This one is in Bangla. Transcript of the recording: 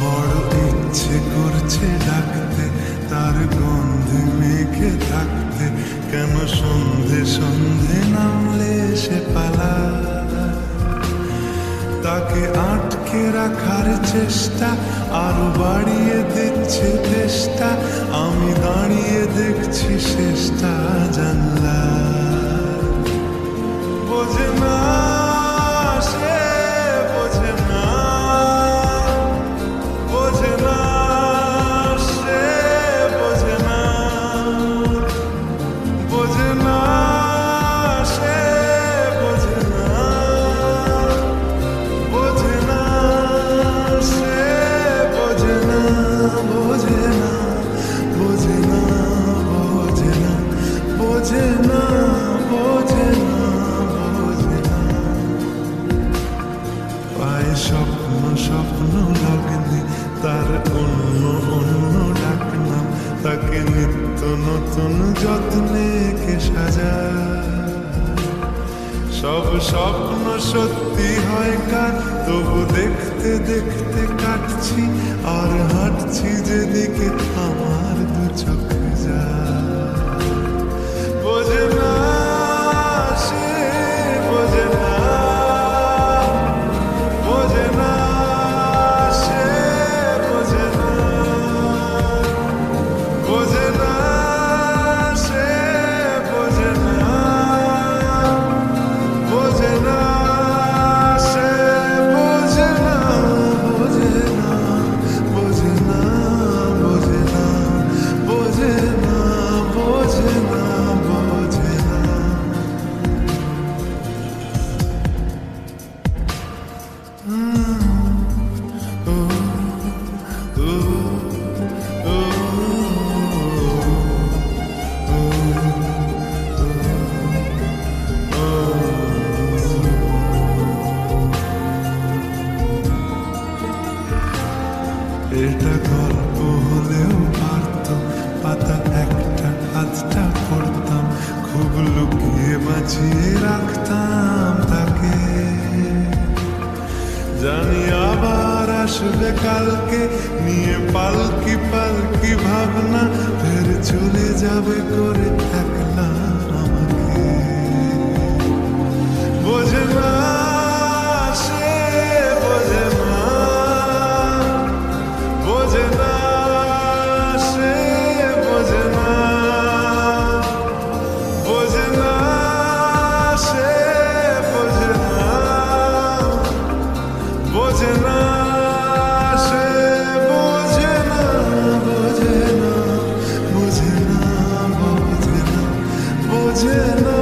বড় ইচ্ছে করছে ডাকতে, তার গন্ধে মেঘে থাকতে, কেন সন্ধে সন্ধে নামলে সে পালায়। তাকে আটকে রাখার চেষ্টা আরো বাড়িয়ে দিচ্ছে চেষ্টা, আমি দাঁড়িয়ে দেখছি শেষটা জানলা। বোঝে না সে, বোঝে না, বোঝে না সে, বোঝে না, বোঝে না সে, বোঝে না, বোঝে না সে, বোঝে না, বোঝে না, বোঝে না, বোঝে না, বোঝে না, বোঝে না, বোঝে না। পায়ে স্বপ্ন স্বপ্ন লগ্নে তার অন্য অন্য ডাকনাম, তাকে নিত্য নতুন যত্নে কে সাজায়। সব স্বপ্ন সত্যি হয় কার, তবু দেখতে দেখতে কাটছি আর হাঁটছি যেদিকে আমার দু চোখ যায়। বোঝে না সে, বোঝে না, বোঝে না সে, বোঝে না, বোঝে না সে, বোঝে না, বোঝে না সে, বোঝে না, বোঝে না, বোঝে না, বোঝে না, বোঝে না, বোঝে না, বোঝে না। এটা গল্প হলেও পারত, পাতা একটা আধটা পড়তাম, খুব লুকিয়ে বাঁচিয়ে রাখতাম তাকে। জানি আবার আসবে কালকে, নিয়ে পালকি পালকি ভাবনা, ফের চলে যাবে করে একলা আমাকে। বোঝে না সে, বোঝে না, বোঝে না সে, বোঝে না, বোঝে না সে, বোঝে না, বোঝে না সে, বোঝে না, বোঝে না, বোঝে না, বোঝে না, বোঝে না,